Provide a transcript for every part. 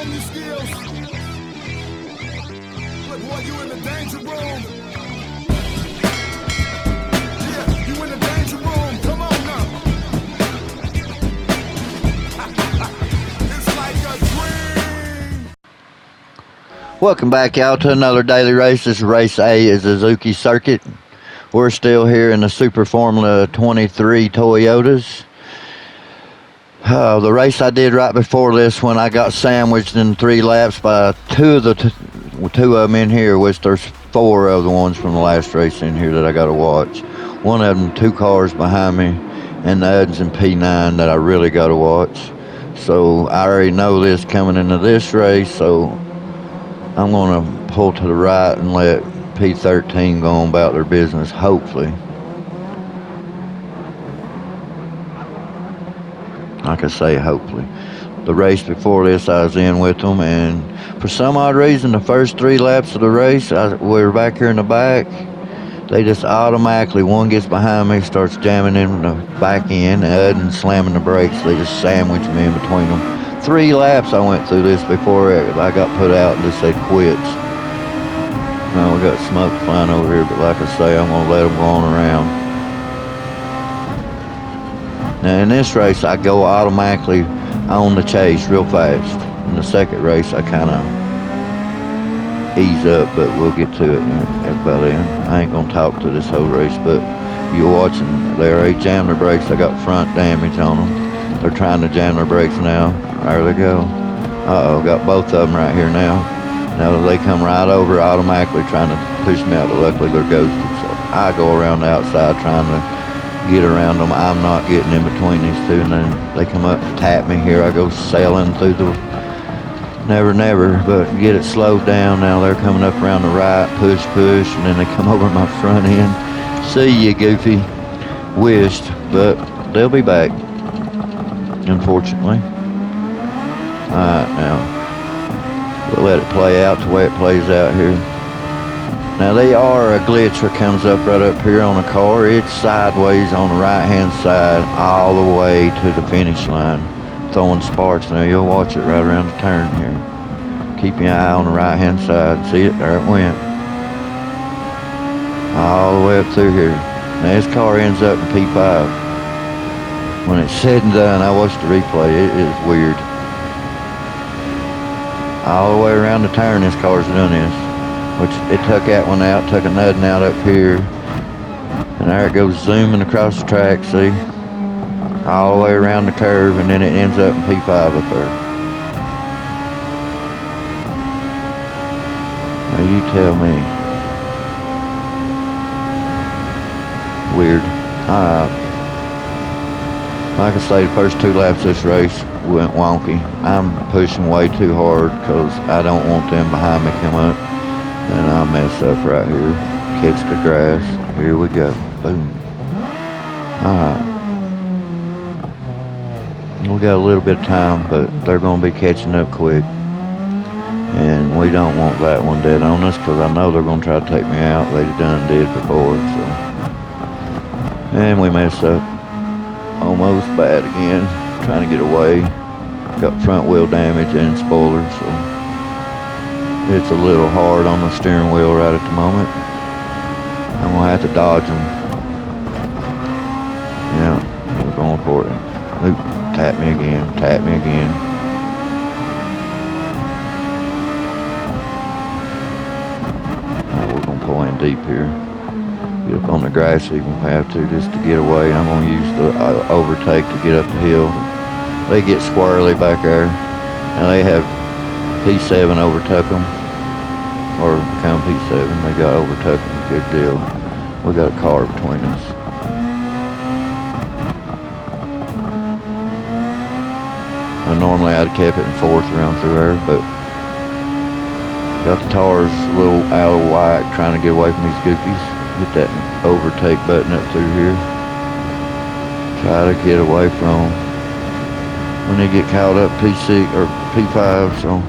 perform your skills. Look, boy, you in the danger room. Yeah, you in the danger room. Come on now. It's like a dream. Welcome back out to another daily race. This is race A at Suzuki Circuit. We're still here in the Super Formula 23 Toyotas. The race I did right before this one, I got sandwiched in 3 laps by two of them in here, which there's 4 of the ones from the last race in here that I got to watch. One of them 2 cars behind me, and the other's in P9 that I really got to watch. So I already know this coming into this race, so I'm going to pull to the right and let P13 go on about their business, hopefully. Like I say, hopefully. The race before this, I was in with them, and for some odd reason, the first 3 laps of the race, we were back here in the back. They just automatically, one gets behind me, starts jamming in the back end, and slamming the brakes. They just sandwiched me in between them. 3 laps I went through this before I got put out and just said quits. Now we got smoke flying over here, but like I say, I'm going to let them go on around. Now in this race, I go automatically on the chase real fast. In the second race, I kind of ease up, but we'll get to it by then. I ain't going to talk to this whole race, but you're watching. They already jammed their brakes. I got front damage on them. They're trying to jam their brakes now. There they go. Uh-oh, got both of them right here now. Now they come right over automatically trying to push me out, but luckily they're ghosted. So I go around the outside trying to get around them. I'm not getting in between these two, and then they come up and tap me here. I go sailing through the never, but get it slowed down. Now they're coming up around the right, push, and then they come over my front end. See you, Goofy. Wished, but they'll be back, unfortunately. Alright, now we'll let it play out the way it plays out here. Now they are a glitch that comes up right up here on the car. It's sideways on the right hand side all the way to the finish line, throwing sparks. Now you'll watch it right around the turn here. Keep your eye on the right hand side. See it? There it went. All the way up through here. Now this car ends up in P5. When it's said and done, I watched the replay. It is weird. All the way around the turn this car's done this. Which it took that one out, took another one out up here. And there it goes zooming across the track, see? All the way around the curve, and then it ends up in P5 up there. Now you tell me. Weird. Alright. Like I say, the first 2 laps of this race went wonky. I'm pushing way too hard because I don't want them behind me to come up. And I'll mess up right here. Catch the grass. Here we go. Boom. Alright. We got a little bit of time, but they're going to be catching up quick. And we don't want that one dead on us because I know they're going to try to take me out. They done did before. So. And we mess up. Almost bad again. Trying to get away. Got front wheel damage and spoiler. So. It's a little hard on the steering wheel right at the moment. I'm going to have to dodge them. Yeah, we're going for it. Oop, tap me again, tap me again. Now we're going to pull in deep here. Get up on the grass if we have to, just to get away. I'm going to use the overtake to get up the hill. They get squirrely back there. Now they have P7 overtook them. Or become P7, they got overtook them, good deal. We got a car between us. And normally I'd have kept it in 4th round through there, but got the tires a little out of whack trying to get away from these goofies. Get that overtake button up through here. Try to get away from them. When they get caught up P6 or P5, so.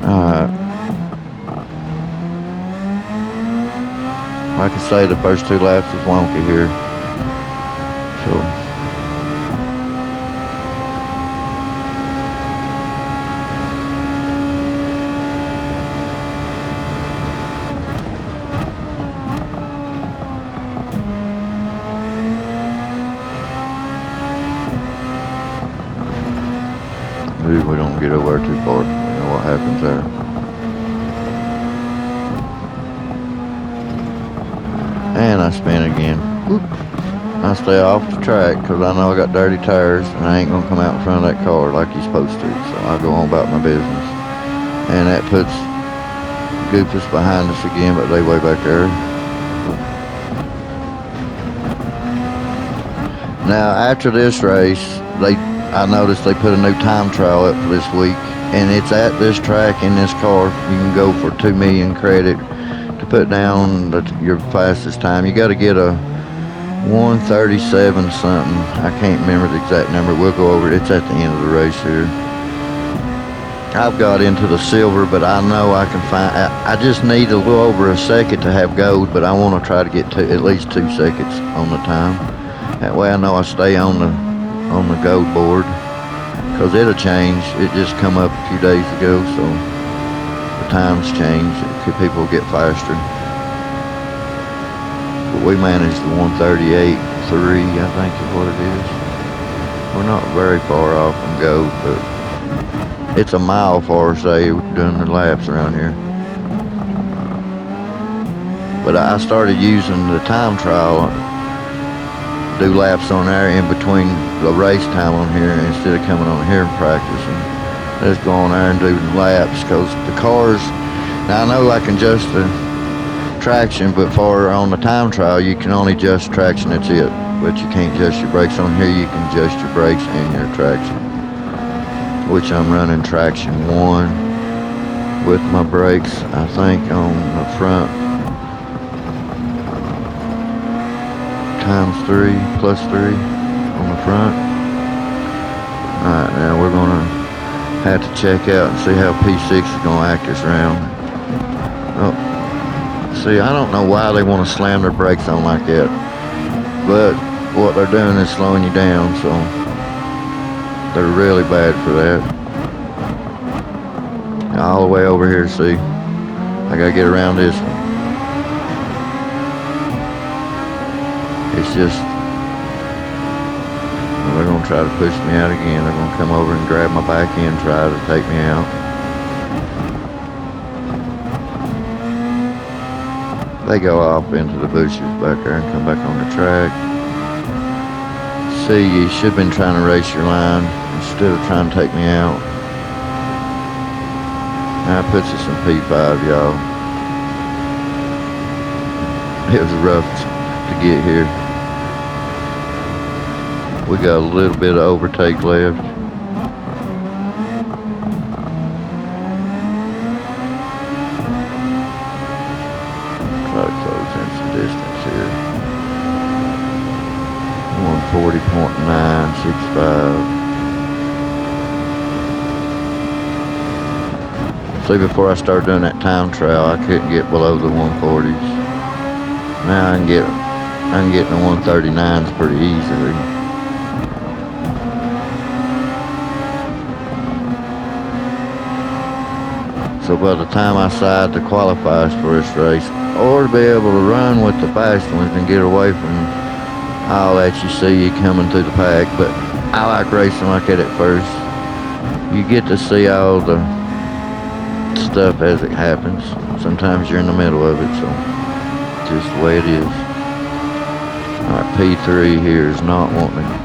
Alright. Like I say, the first 2 laps was wonky here. So Ooh, we don't get over there too far. You know what happens there. And I spin again. Whoop. I stay off the track because I know I got dirty tires and I ain't going to come out in front of that car like you're supposed to. So I go on about my business. And that puts Goofus behind us again, but they way back there. Now, after this race, I noticed they put a new time trial up for this week. And it's at this track in this car. You can go for 2 million credit to put down your fastest time. You got to get a 137 something. I can't remember the exact number. We'll go over it. It's at the end of the race here. I've got into the silver, but I know I can find. I just need a little over a second to have gold, but I want to try to get at least 2 seconds on the time. That way I know I stay on the gold board, because it'll change. It just come up a few days ago, so the times change. People get faster. But we managed the 138.3, I think is what it is. We're not very far off from gold, but it's a mile for, say, doing the laps around here. But I started using the time trial, do laps on there in between the race time on here instead of coming on here and practicing. Let's go on there and do the laps, because the cars, now I know I can adjust the traction, but for on the time trial you can only adjust traction, that's it. But you can't adjust your brakes. On here you can adjust your brakes and your traction, which I'm running traction 1 with my brakes, I think, on the front ×3 +3 on the front. Alright, now we're gonna have to check out and see how P6 is gonna act this round. Oh, see, I don't know why they want to slam their brakes on like that, but what they're doing is slowing you down, so they're really bad for that. All the way over here, see, I gotta get around this one. It's just, they're gonna try to push me out again. They're gonna come over and grab my back end, try to take me out. They go off into the bushes back there and come back on the track. See, you should have been trying to race your line instead of trying to take me out. That puts us in P5, y'all. It was rough to get here. We got a little bit of overtake left. Try to close in some distance here. 140.965. See, before I started doing that time trial, I couldn't get below the 140s. Now I can get in the 139s pretty easily. So by the time I decide to qualify for this race, or to be able to run with the fast ones and get away from all that you see you coming through the pack, but I like racing like that at first. You get to see all the stuff as it happens. Sometimes you're in the middle of it, so just the way it is. Alright, P3 here is not wanting it.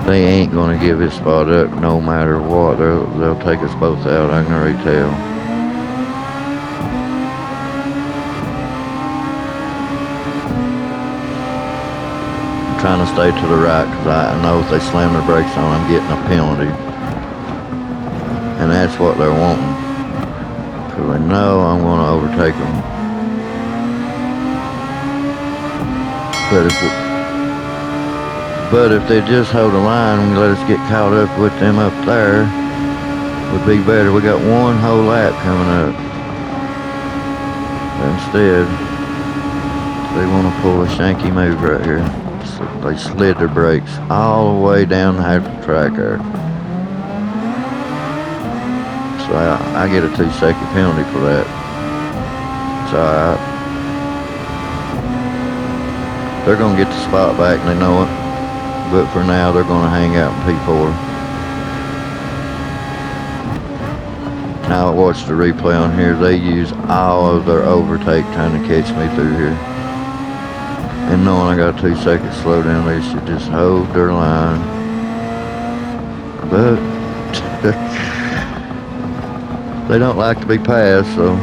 They ain't gonna give this spot up no matter what. They'll take us both out, I can already tell. I'm trying to stay to the right because I know if they slam their brakes on, I'm getting a penalty. And that's what they're wanting, because they know I'm going to overtake them. But if they just hold the line and let us get caught up with them up there, would be better. We got one whole lap coming up. But instead, they want to pull a shanky move right here. So they slid their brakes all the way down half the track there. So I get a 2-second penalty for that. It's alright. They're going to get the spot back and they know it. But for now, they're going to hang out in P4. Now I watched the replay on here. They use all of their overtake trying to catch me through here. And knowing I got a 2 second slowdown, they should just hold their line. But they don't like to be passed, so.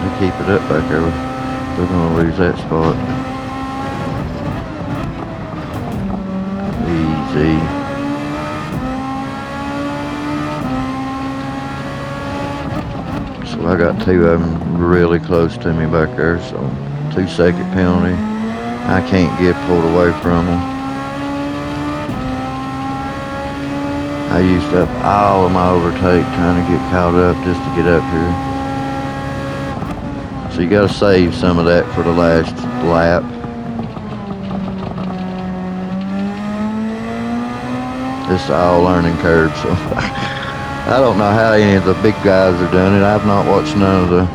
They keep it up back there. They're going to lose that spot. Easy. So I got 2 of them really close to me back there, so 2 second penalty. I can't get pulled away from them. I used up all of my overtake trying to get caught up just to get up here. So you got to save some of that for the last lap. It's all learning curve, so I don't know how any of the big guys are doing it. I've not watched none of the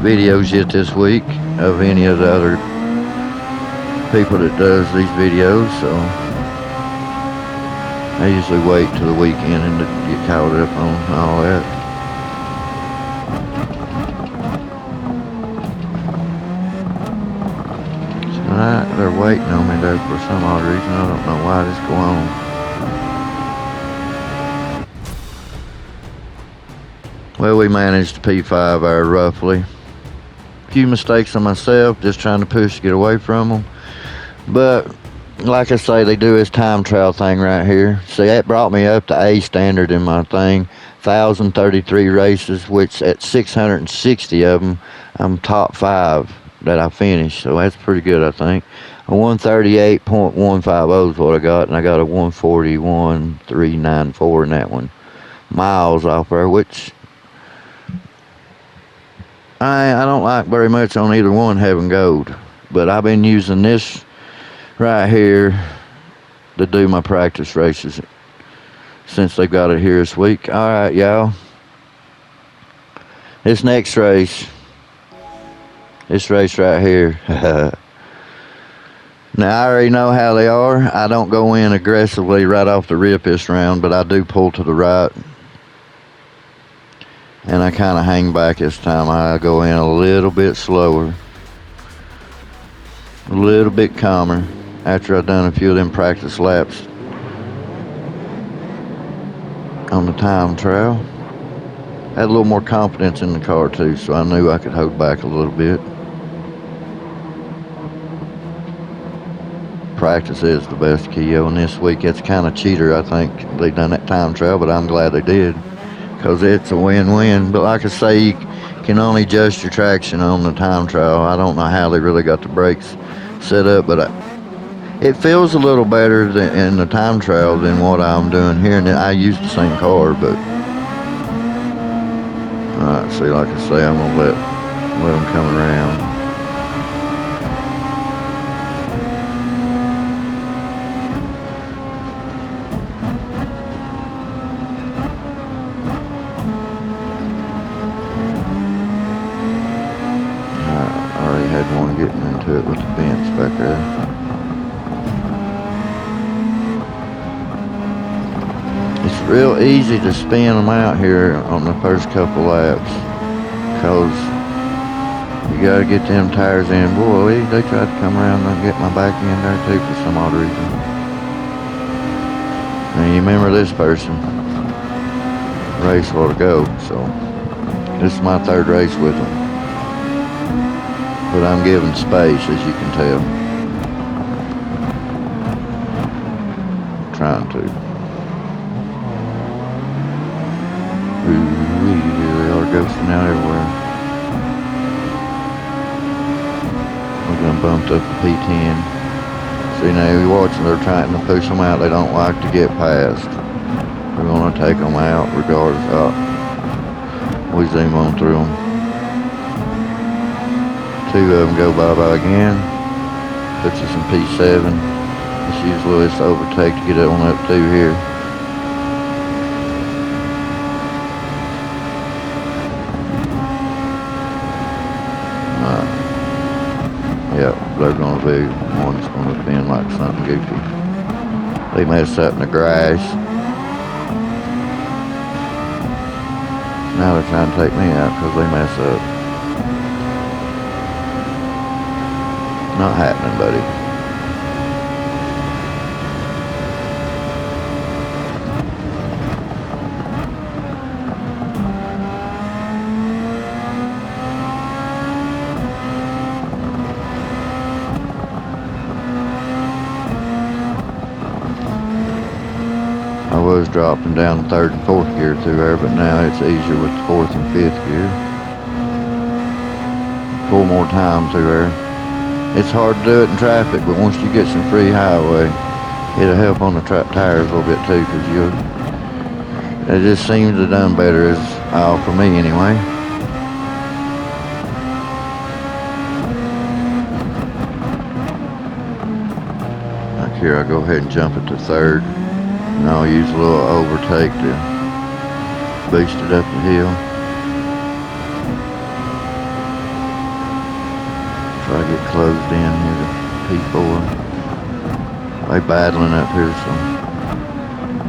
videos yet this week of any of the other people that does these videos, so I usually wait till the weekend and to get caught up on all that. So they're waiting on me there for some odd reason. I don't know why this go on. Well, we managed the P5 there roughly. A few mistakes on myself, just trying to push to get away from them. But like I say, they do this time trial thing right here. See, that brought me up to A standard in my thing. 1,033 races, which at 660 of them, I'm top 5 that I finished. So that's pretty good, I think. A 138.150 is what I got, and I got a 141.394 in that one. Miles off there, which I don't like very much on either one having gold. But I've been using this right here to do my practice races since they got it here this week. All right, y'all. This next race, this race right here. Now, I already know how they are. I don't go in aggressively right off the rip this round, but I do pull to the right. And I kind of hang back this time. I go in a little bit slower, a little bit calmer after I've done a few of them practice laps on the time trial. Had a little more confidence in the car too, so I knew I could hold back a little bit. Practice is the best key, and this week it's kind of cheater. I think they done that time trial, but I'm glad they did, because it's a win-win. But like I say, you can only adjust your traction on the time trial. I don't know how they really got the brakes set up, but it feels a little better in the time trial than what I'm doing here. And I use the same car, but alright, see, like I say, I'm gonna let them come around. Getting into it with the fence back there. It's real easy to spin them out here on the first couple laps, because you got to get them tires in. Boy, they tried to come around and get my back in there too for some odd reason. Now you remember this person race a while ago, so this is my 3rd race with them. But I'm giving space, as you can tell. I'm trying to. Ooh, here they are ghosting out everywhere. We're gonna bump up the P10. See, now you're watching, they're trying to push them out. They don't like to get past. We're gonna take them out regardless. Oh, we zoom on through them. 2 of them go bye-bye again. Puts us in P7. Let's use Lewis to overtake to get that one up through here. Yeah, they're gonna be one's gonna be in like something goofy. They messed up in the grass. Now they're trying to take me out because they mess up. Not happening, buddy. I was dropping down the third and fourth gear through there, but now it's easier with the fourth and fifth gear. 4 more times through there. It's hard to do it in traffic, but once you get some free highway, it'll help on the tires a little bit too, because it just seems to have done better, as for me anyway. Like here, I go ahead and jump it to third. And I'll use a little overtake to boost it up the hill. Try to get closed in here to P4. They battling up here, so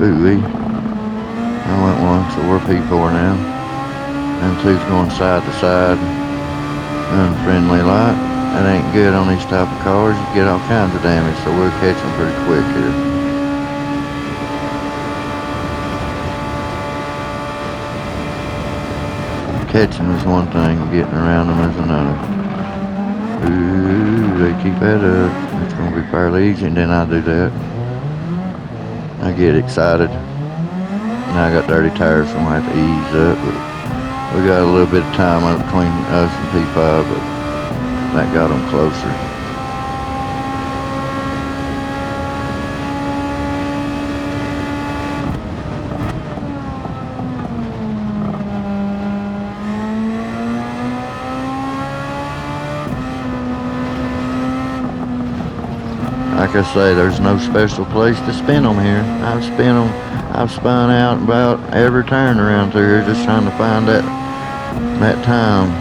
ooh-wee. I went one, so we're P4 now. Them two's going side to side, unfriendly like. That ain't good on these type of cars. You get all kinds of damage, so we'll catch them pretty quick here. Catching is one thing, getting around them is another. Ooh, they keep that up. It's going to be fairly easy, and then I do that. I get excited. Now I got dirty tires, so I'm going to have to ease up. But we got a little bit of time up between us and P5, but that got them closer. Like I say, there's no special place to spin them here. I've spun out about every turn around through here just trying to find that time.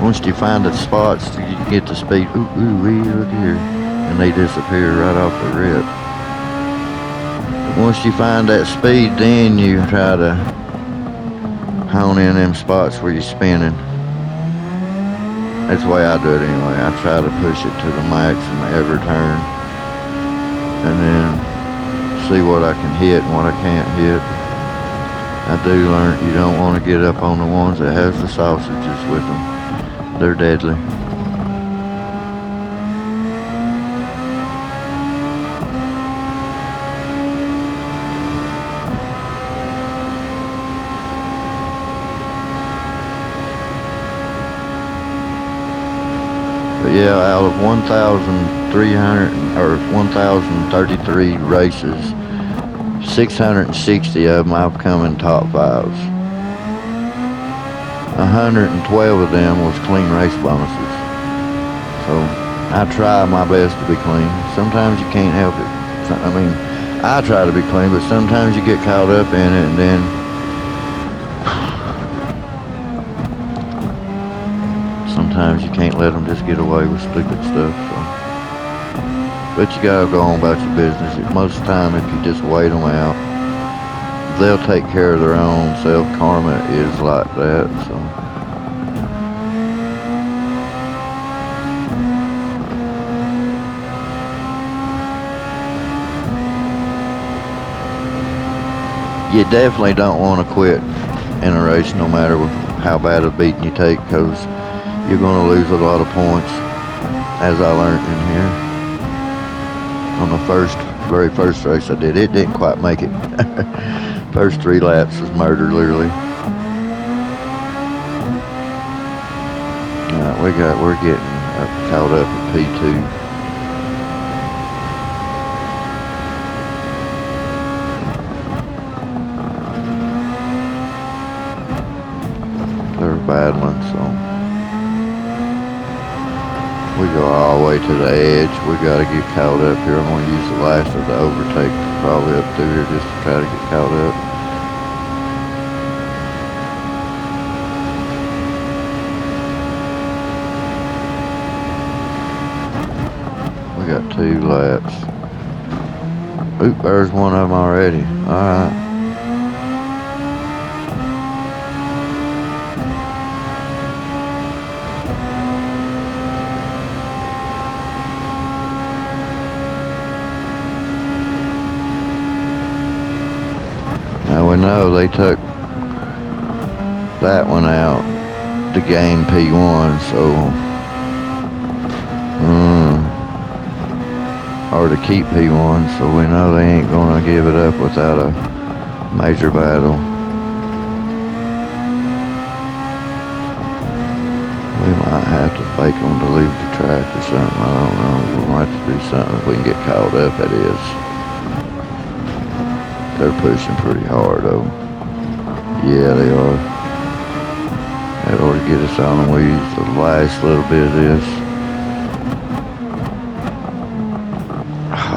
Once you find the spots, you get the speed. Ooh, look here. And they disappear right off the rip. Once you find that speed, then you try to hone in them spots where you're spinning. That's the way I do it anyway. I try to push it to the max in every turn, and then see what I can hit and what I can't hit. I do learn you don't want to get up on the ones that has the sausages with them. They're deadly. But yeah, out of 1,300 or 1,033 races, 660 of them I've come in top 5s. 112 of them was clean race bonuses. So I try my best to be clean. Sometimes you can't help it. I mean, I try to be clean, but sometimes you get caught up in it, and then sometimes you can't let them just get away with stupid stuff. So. But you gotta go on about your business. Most of the time, if you just wait them out, they'll take care of their own self. Karma is like that. So. You definitely don't want to quit in a race, no matter how bad a beating you take, because you're going to lose a lot of points, as I learned in here. On the very first race I did, it didn't quite make it. First 3 laps was murder, literally. We're getting caught up at P2. They're battling, so we go all the way to the edge. We got to get caught up here. I'm going to use the last of the overtake probably up through here just to try to get caught up. got 2 laps. Oop, there's one of them already. Alright. Now we know they took that one out to gain P1, so or to keep P1, so we know they ain't gonna give it up without a major battle. We might have to fake them to leave the track or something. I don't know. We might have to do something if we can get caught up, that is. They're pushing pretty hard though. Yeah, they are. That ought to get us on them. We use the last little bit of this.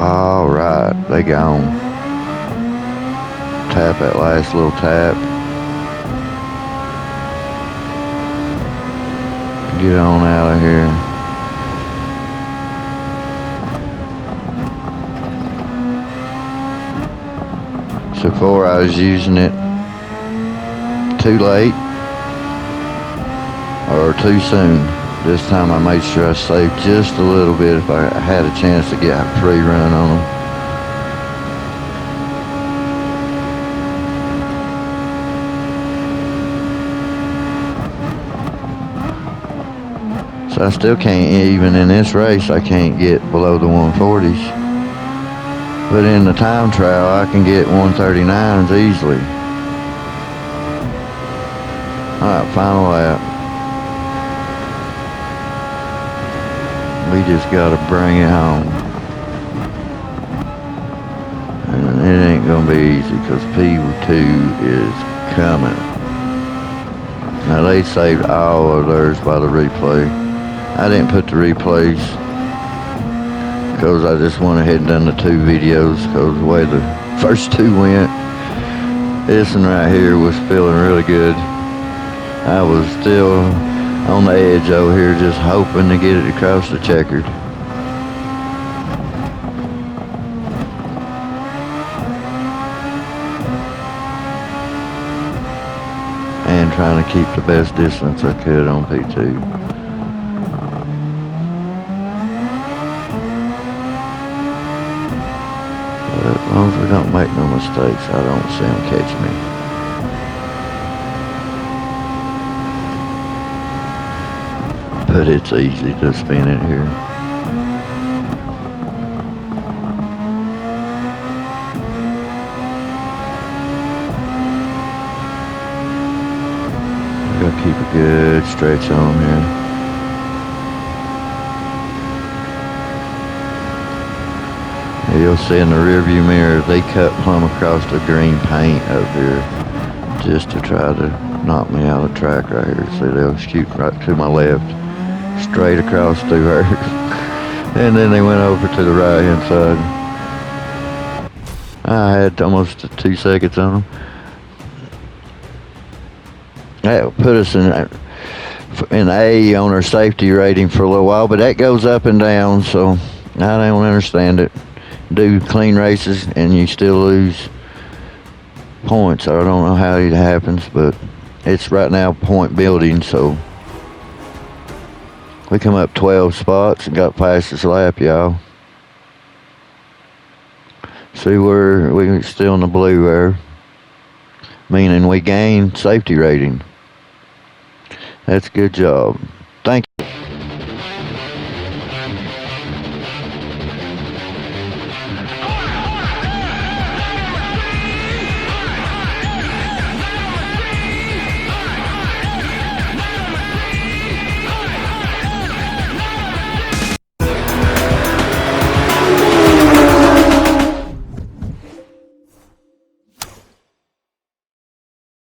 Alright, they gone. Tap that last little tap. Get on out of here. So before I was using it too late or too soon. This time I made sure I saved just a little bit if I had a chance to get a free run on them. So I still can't, even in this race, I can't get below the 140s. But in the time trial, I can get 139s easily. Alright, final lap. We just gotta bring it home. And it ain't gonna be easy because P2 is coming. Now they saved all of theirs by the replay. I didn't put the replays because I just went ahead and done the 2 videos because the way the first 2 went, this one right here was feeling really good. I was still on the edge over here just hoping to get it across the checkered. And trying to keep the best distance I could on P2. But as long as we don't make no mistakes, I don't see them catch me. But it's easy to spin it here. I gotta keep a good stretch on here. You'll see in the rearview mirror they cut plumb across the green paint up here just to try to knock me out of the track right here. See, they'll shoot right to my left, straight across through her. And then they went over to the right hand side. I had almost 2 seconds on them. That put us in A on our safety rating for a little while, but that goes up and down, so I don't understand it. Do clean races and you still lose points. I don't know how it happens, but it's right now point building, so we come up 12 spots and got past this lap, y'all. See, we're still in the blue there, meaning we gained safety rating. That's a good job. Thank you.